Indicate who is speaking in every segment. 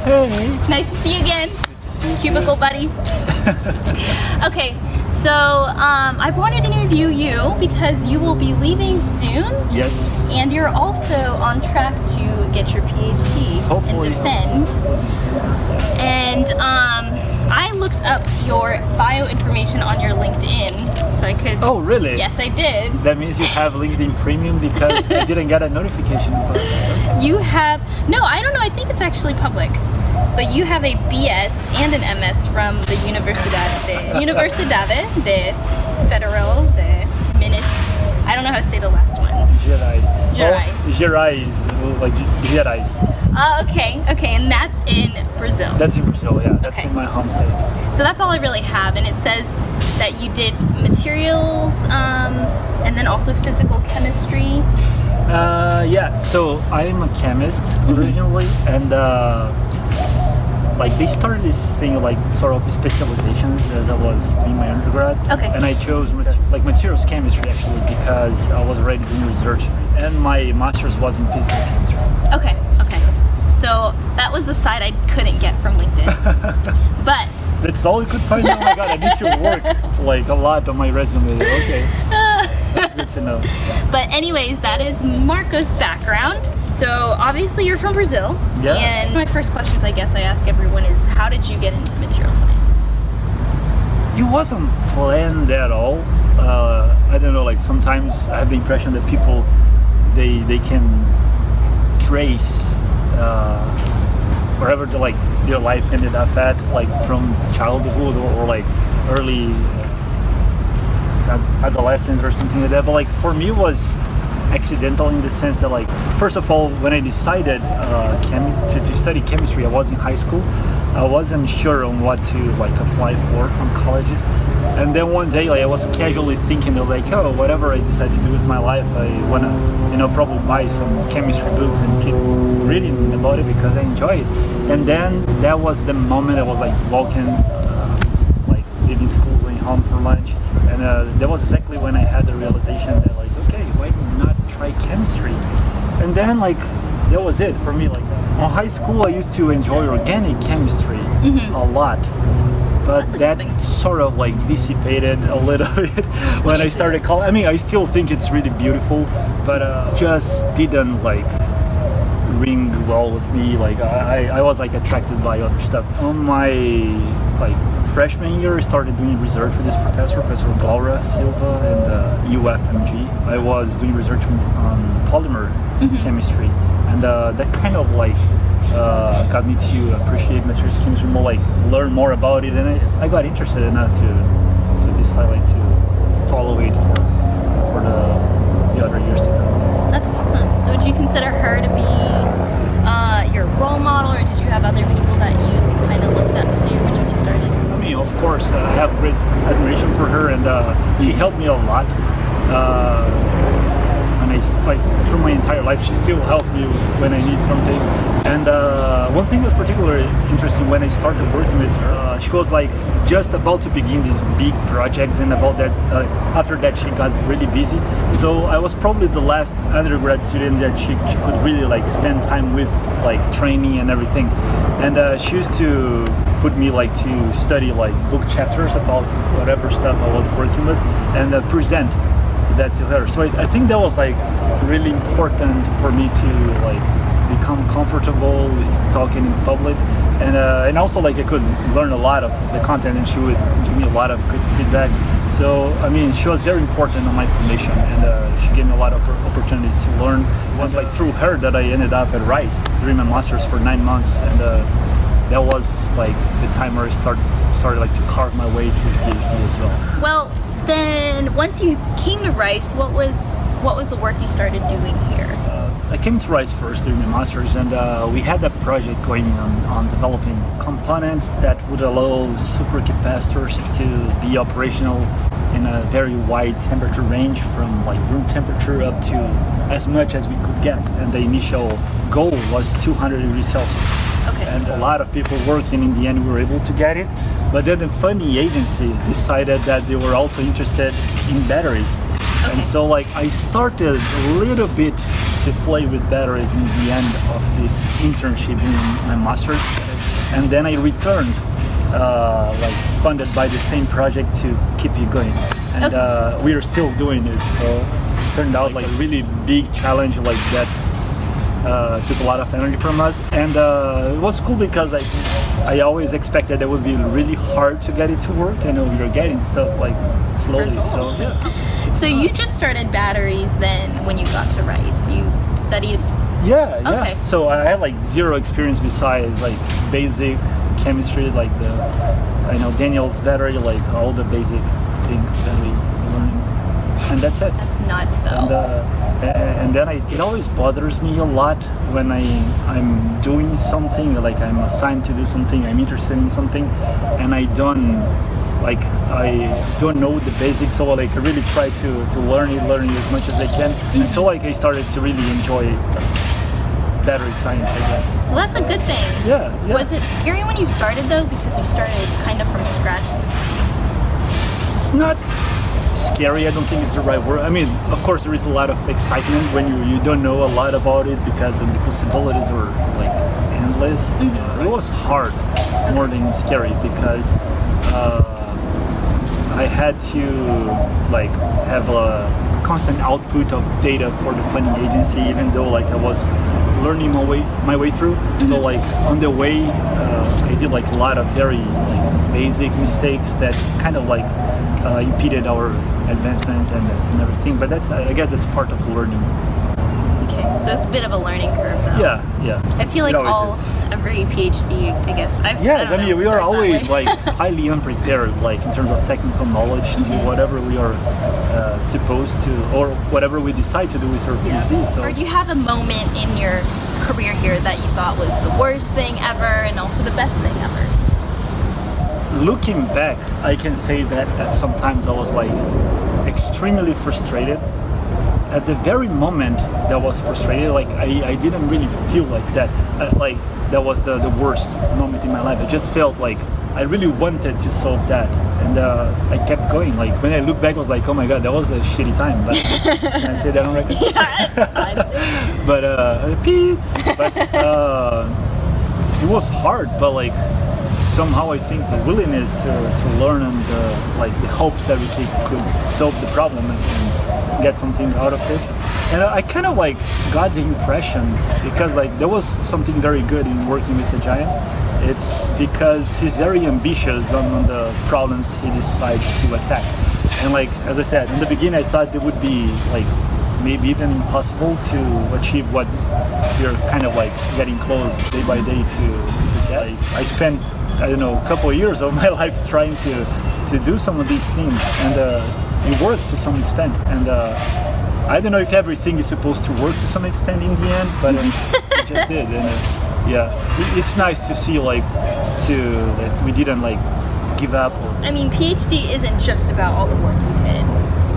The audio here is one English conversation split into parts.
Speaker 1: Hey.
Speaker 2: Nice to see you again.
Speaker 1: Good to see you
Speaker 2: Cubicle
Speaker 1: too.
Speaker 2: buddy. Okay, so I've wanted to interview you because you will be leaving soon.
Speaker 1: Yes.
Speaker 2: And you're also on track to get your PhD
Speaker 1: Hopefully.
Speaker 2: and defend.
Speaker 1: December.
Speaker 2: And I looked up your bio information on your LinkedIn so I could...
Speaker 1: Oh, really?
Speaker 2: Yes, I did.
Speaker 1: That means you have LinkedIn Premium because I didn't get a notification about that.
Speaker 2: You have... No, I don't know. I think it's actually public. But you have a BS and an MS from the Universidade de Federal de Minas. I don't know how to say the last one.
Speaker 1: Gerais.
Speaker 2: Gerais.
Speaker 1: Oh, Gerais, like Gerais.
Speaker 2: Okay, and that's in Brazil.
Speaker 1: That's in Brazil, yeah. That's
Speaker 2: Okay.
Speaker 1: in my home state.
Speaker 2: So that's all I really have, and it says that you did materials and then also physical chemistry.
Speaker 1: Yeah, so I'm a chemist originally, and like they started this thing like sort of specializations as I was doing my undergrad.
Speaker 2: Okay.
Speaker 1: And I chose materials chemistry actually because I was already doing research, and my master's was in physical chemistry.
Speaker 2: Okay. So that was the side I couldn't get from LinkedIn. But
Speaker 1: That's all you could find. Oh my god, I need to work like a lot on my resume. Okay, that's good to know.
Speaker 2: But anyways, that is Marco's background. So obviously you're from Brazil.
Speaker 1: Yeah.
Speaker 2: And my first questions I guess I ask everyone is, how did you get into material science?
Speaker 1: It wasn't planned at all. I don't know, like sometimes I have the impression that people, they can trace wherever their life ended up at, like from childhood or like early adolescence or something like that. But like for me it was accidental in the sense that, like, first of all, when I decided to study chemistry, I was in high school. I wasn't sure on what to like apply for on colleges, and then one day, like, I was casually thinking of like, oh, whatever I decide to do with my life, I wanna, probably buy some chemistry books and keep reading about it because I enjoy it. And then that was the moment I was like walking, like leaving school, going home for lunch, and that was exactly when I had the realization that, like, okay, why not try chemistry? And then, like, that was it for me. Like, in high school I used to enjoy organic chemistry a lot, but that sort of like dissipated a little bit when I started college. I mean, I still think it's really beautiful, but just didn't like ring well with me. Like I was like attracted by other stuff. On my like freshman year, I started doing research with this Professor Laura Silva in the UFMG. I was doing research on polymer chemistry, and that kind of like got me to appreciate materials chemistry more, like learn more about it, and I got interested enough to decide like to follow it for the other years to come.
Speaker 2: That's awesome. So would you consider her to be your role model, or did you have other people that you kind of looked up to when you started?
Speaker 1: I mean, of course, I have great admiration for her, and she helped me a lot. And like through my entire life, she still helps me when I need something. And one thing was particularly interesting when I started working with her. She was like just about to begin this big project, and about that after that she got really busy. So I was probably the last undergrad student that she could really like spend time with, like training and everything. And she used to put me like to study like book chapters about whatever stuff I was working with, and present that to her. So I think that was like really important for me to like become comfortable with talking in public, and also like I could learn a lot of the content, and she would give me a lot of good feedback. So I mean, she was very important on my formation, and she gave me a lot of opportunities to learn. It was like through her that I ended up at Rice during my master's for 9 months, and that was like the time where I started like to carve my way through the PhD as well.
Speaker 2: Well, then once you came to Rice, what was the work you started doing here?
Speaker 1: I came to Rice first during my master's, and we had a project going on developing components that would allow supercapacitors to be operational in a very wide temperature range, from like room temperature up to as much as we could get. And the initial goal was 200 degrees Celsius.
Speaker 2: Okay.
Speaker 1: And a lot of people working, in the end we were able to get it. But then the funding agency decided that they were also interested in batteries.
Speaker 2: Okay.
Speaker 1: And so like I started a little bit to play with batteries in the end of this internship in my master's that I and then I returned, like funded by the same project to keep it going, and we are still doing it. So it turned out like a really big challenge like that. Took a lot of energy from us, and it was cool because I always expected it would be really hard to get it to work, and we were getting stuff like slowly.
Speaker 2: Results.
Speaker 1: So yeah.
Speaker 2: So you just started batteries then when you got to Rice. You studied.
Speaker 1: Yeah, yeah.
Speaker 2: Okay.
Speaker 1: So I had like zero experience besides like basic chemistry, like Daniel's battery, like all the basic things that we learned, and that's it.
Speaker 2: That's nuts, though.
Speaker 1: And then it always bothers me a lot when I'm doing something, like I'm assigned to do something, I'm interested in something, and I don't know the basics, so like I really try to learn it as much as I can, and so like I started to really enjoy battery science, I guess.
Speaker 2: Well, that's a good thing.
Speaker 1: Yeah.
Speaker 2: Was it scary when you started though, because you started kind of from scratch?
Speaker 1: It's not scary, I don't think is the right word. I mean, of course there is a lot of excitement when you don't know a lot about it, because the possibilities were like endless. It was hard more than scary, because I had to like have a constant output of data for the funding agency, even though like I was learning my way through. So like on the way I did like a lot of very like basic mistakes that kind of like impeded our advancement and everything, but I guess that's part of learning.
Speaker 2: Okay, so it's a bit of a learning curve though.
Speaker 1: Yeah.
Speaker 2: I feel like every PhD, I guess.
Speaker 1: I mean, we are always like highly unprepared, like in terms of technical knowledge, to whatever we are supposed to, or whatever we decide to do with our PhD. So.
Speaker 2: Or do you have a moment in your career here that you thought was the worst thing ever and also the best thing ever?
Speaker 1: Looking back, I can say that at sometimes I was like extremely frustrated. At the very moment that I was frustrated, like I didn't really feel like that. Like that was the worst moment in my life. I just felt like I really wanted to solve that, and I kept going. Like when I look back, I was like, oh my god, that was a shitty time. But can I say that on record?
Speaker 2: Yeah, it's fine.
Speaker 1: But it was hard, but like somehow I think the willingness to learn and the hopes that we could solve the problem and get something out of it. And I kind of like got the impression, because like there was something very good in working with the giant. It's because he's very ambitious on the problems he decides to attack. And like, as I said, in the beginning I thought it would be like maybe even impossible to achieve what we're kind of like getting close day by day to get. I spent, I don't know, a couple of years of my life trying to do some of these things, and it worked to some extent. And I don't know if everything is supposed to work to some extent in the end, but it just did. And it's nice to see like that we didn't like give up.
Speaker 2: I mean, PhD isn't just about all the work you did,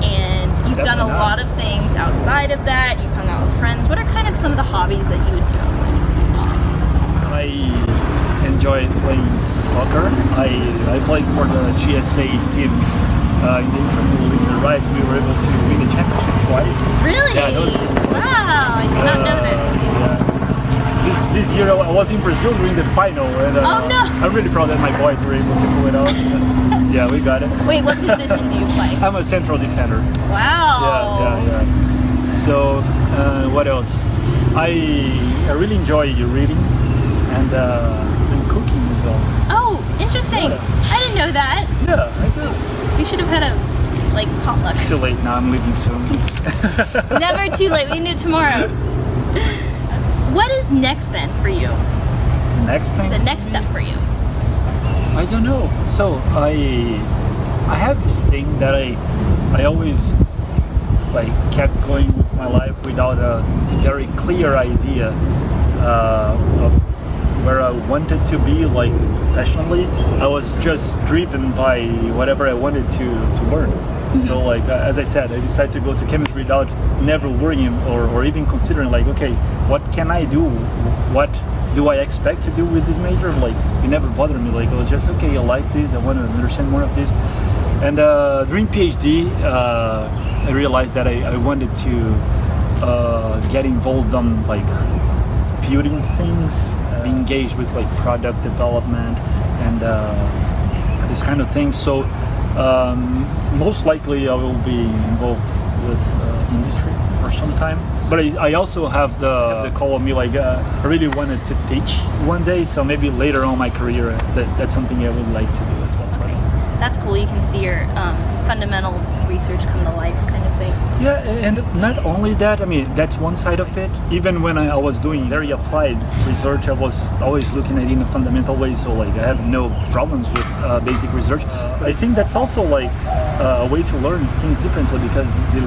Speaker 2: and you've done a lot of things outside of that. You've hung out with friends. What are kind of some of the hobbies that you would do outside your PhD?
Speaker 1: I enjoy playing soccer. I played for the GSA team in the intramural league at Rice. We were able to win the championship twice.
Speaker 2: Really?
Speaker 1: Yeah, that was really fun.
Speaker 2: Wow, I did not know this.
Speaker 1: Yeah. This year I was in Brazil during the final, and
Speaker 2: oh no!
Speaker 1: I'm really proud that my boys were able to pull it out. Yeah, we got it.
Speaker 2: Wait, what position do you play?
Speaker 1: I'm a central defender.
Speaker 2: Wow.
Speaker 1: Yeah. So what else? I really enjoy reading and cooking as well.
Speaker 2: Oh, interesting.
Speaker 1: Yeah.
Speaker 2: I didn't know that.
Speaker 1: Yeah, I do.
Speaker 2: We should have had a potluck.
Speaker 1: Too late now. I'm leaving soon.
Speaker 2: It's never too late. We can do it tomorrow. What is next then for you?
Speaker 1: The next thing?
Speaker 2: The next step for you?
Speaker 1: I don't know. So I have this thing that I always like kept going with my life without a very clear idea of where I wanted to be like professionally. I was just driven by whatever I wanted to learn. So like as I said, I decided to go to chemistry without never worrying or even considering like, okay, what can I do? What do I expect to do with this major? Like it never bothered me. Like I was just, okay, I like this, I want to understand more of this. And during PhD, I realized that I wanted to get involved on like building things, engaged with like product development and this kind of thing. So most likely I will be involved with industry for some time. But I also have the call of me, like I really wanted to teach one day, so maybe later on in my career that's something I would like to do as well.
Speaker 2: Okay, that's cool. You can see your fundamental research come to life kind of thing.
Speaker 1: Yeah, and not only that, I mean, that's one side of it. Even when I was doing very applied research, I was always looking at it in a fundamental way, so like I have no problems with basic research. I think that's also like a way to learn things differently because you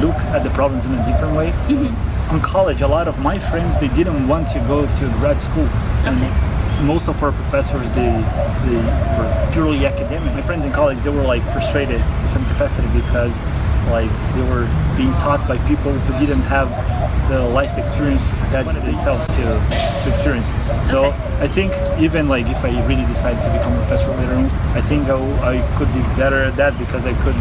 Speaker 1: look at the problems in a different way. Mm-hmm. In college, a lot of my friends, they didn't want to go to grad school. And most of our professors, they were purely academic. My friends in college, they were like frustrated to some capacity because like they were being taught by people who didn't have the life experience that themselves to experience. So I think even like if I really decide to become a professor later on, I think I could be better at that because I could,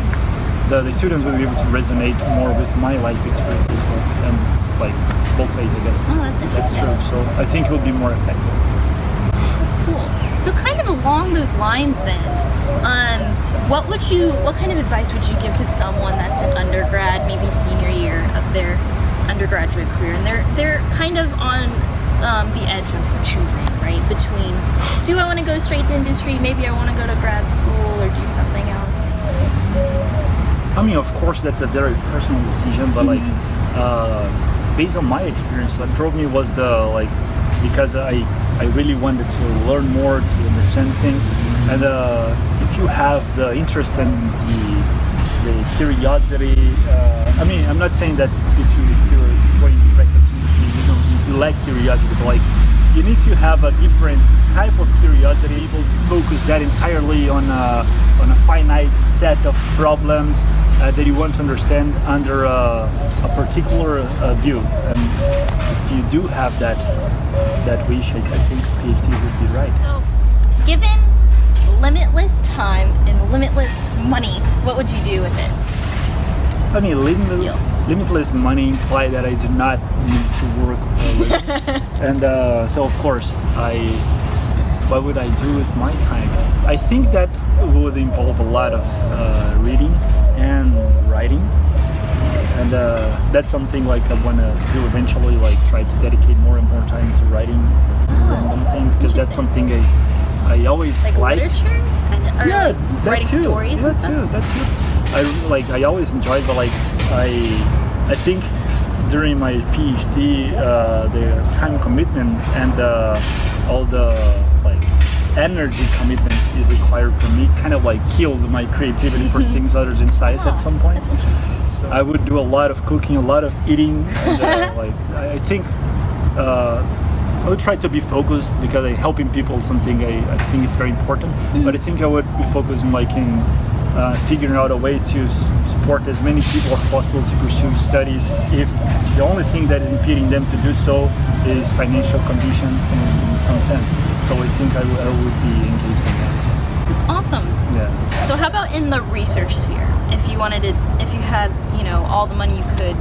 Speaker 1: the students will be able to resonate more with my life experience as well, and like both ways, I guess.
Speaker 2: Oh, that's interesting.
Speaker 1: That's true. So I think it will be more effective.
Speaker 2: That's cool. So kind of along those lines then, what kind of advice would you give to someone that's an undergrad, maybe senior year of their undergraduate career, and they're kind of on the edge of choosing, right? Between, do I want to go straight to industry? Maybe I want to go to grad school or do something else.
Speaker 1: I mean, of course, that's a very personal decision, but like, based on my experience, what drove me was because I really wanted to learn more, to understand things, and if you have the interest and the curiosity, I mean, I'm not saying that if you're going directly to industry, you lack curiosity, but like you need to have a different type of curiosity, able to focus that entirely on a finite set of problems that you want to understand under a particular view. And if you do have that wish, I think PhD would be right.
Speaker 2: So, given limitless time and limitless money, what would you do with it?
Speaker 1: I mean, limitless money implies that I do not need to work for a living. And so, of course, what would I do with my time? I think that would involve a lot of reading and writing. And that's something like I want to do eventually, like try to dedicate more and more time to writing random things, because that's something I always
Speaker 2: like literature, kind of, or
Speaker 1: yeah,
Speaker 2: like
Speaker 1: that
Speaker 2: writing
Speaker 1: too.
Speaker 2: stories.
Speaker 1: That too. I always enjoyed, but like I think during my PhD, the time commitment and all the like energy commitment it required from me kind of like killed my creativity for things other than science at some point. So I would do a lot of cooking, a lot of eating, and like I think I would try to be focused because helping people is something I think it's very important. But I think I would be focusing like in figuring out a way to support as many people as possible to pursue studies if the only thing that is impeding them to do so is financial condition in some sense. So I think I would be engaged in that as well.
Speaker 2: That's awesome.
Speaker 1: Yeah.
Speaker 2: So how about in the research sphere? If you had, all the money you could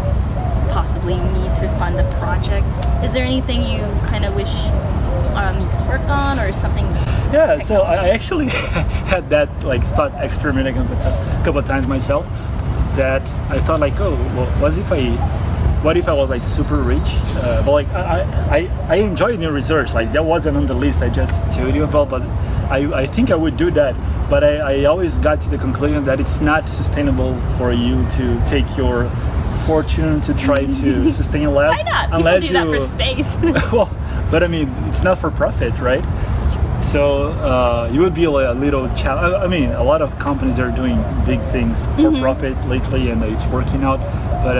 Speaker 2: possibly need to fund a project, is there anything you kind of wish you could work on, or something?
Speaker 1: Yeah, so I actually had that like thought experimenting a couple of times myself, that I thought like, oh, well, what if I was like super rich? But like I enjoy new research, like that wasn't on the list I just told you about, but I think I would do that. But I always got to the conclusion that it's not sustainable for you to take your fortune to try to sustain a lab.
Speaker 2: Why not? People
Speaker 1: unless
Speaker 2: do that for space.
Speaker 1: Well, but I mean, it's not for profit, right? So you would be a little challenge. I mean, a lot of companies are doing big things for profit lately, and it's working out. But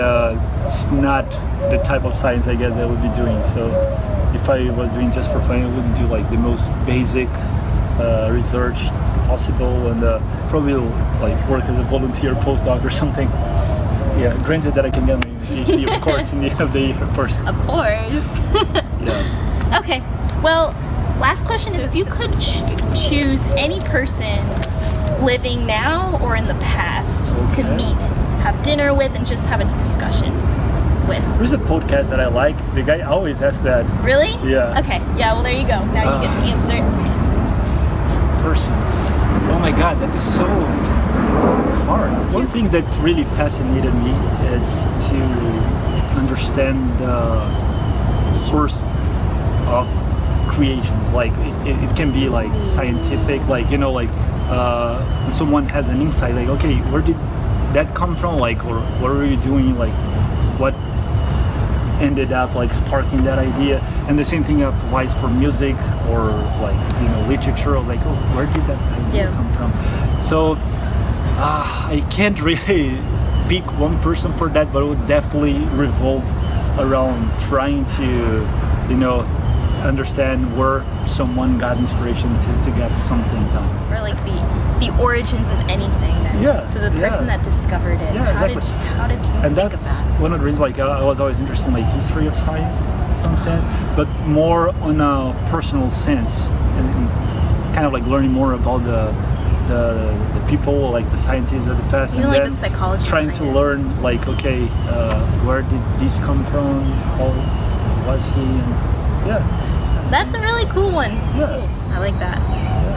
Speaker 1: it's not the type of science I guess I would be doing. So if I was doing just for fun, I wouldn't do like the most basic research possible, and probably like work as a volunteer postdoc or something. Yeah, granted that I can get my PhD, of course, in the end of the year first.
Speaker 2: Of course.
Speaker 1: Yeah.
Speaker 2: Okay. Well, last question is, if you could choose any person living now or in the past to meet, have dinner with, and just have a discussion, with?
Speaker 1: There's a podcast that I like. The guy always asks that
Speaker 2: Really?
Speaker 1: Yeah.
Speaker 2: Okay. Yeah. Well, there you go. Now you get to answer.
Speaker 1: person. Oh my God, that's so hard. One thing that really fascinated me is to understand the source of creations. Like it can be like scientific, like when someone has an insight, like okay, where did that come from? Like, or what were you doing? Like, what ended up like sparking that idea? And the same thing applies for music or like literature. I was like, oh, where did that idea come from? So I can't really pick one person for that, but it would definitely revolve around trying to understand where someone got inspiration to get something done.
Speaker 2: Or like the origins of anything.
Speaker 1: Yeah.
Speaker 2: So the person that discovered it.
Speaker 1: Yeah, exactly.
Speaker 2: How did you
Speaker 1: and
Speaker 2: think
Speaker 1: that's
Speaker 2: of that?
Speaker 1: one of the reasons. Like I was always interested in like history of science in some sense, but more on a personal sense, and kind of like learning more about the people, like the scientists of the past, and
Speaker 2: like
Speaker 1: then
Speaker 2: the psychology
Speaker 1: trying to
Speaker 2: behind it.
Speaker 1: learn like okay, where did this come from? How was he? And yeah.
Speaker 2: That's a really cool one.
Speaker 1: Yeah.
Speaker 2: I like that.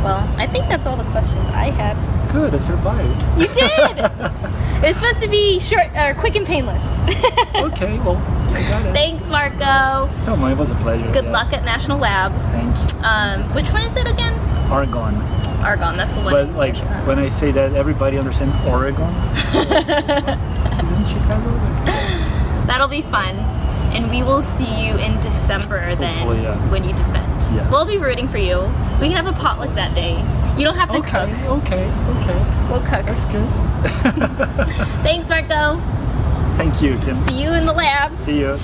Speaker 2: Well, I think that's all the questions I had.
Speaker 1: Good, I survived.
Speaker 2: You did! It was supposed to be short, quick and painless.
Speaker 1: Okay, well, I got it.
Speaker 2: Thanks, Marco.
Speaker 1: No, it was a pleasure.
Speaker 2: Good luck at National Lab.
Speaker 1: Thank you.
Speaker 2: Which one is it again?
Speaker 1: Argon.
Speaker 2: Argon, that's the one.
Speaker 1: But like when I say that, everybody understands Oregon. So, isn't it Chicago?
Speaker 2: That'll be fun. And we will see you in December then when you defend.
Speaker 1: Yeah.
Speaker 2: We'll be rooting for you. We can have a potluck that day. You don't have to cook.
Speaker 1: Okay.
Speaker 2: We'll cook.
Speaker 1: That's good.
Speaker 2: Thanks, Marco.
Speaker 1: Thank you, Kim.
Speaker 2: See you in the lab.
Speaker 1: See you.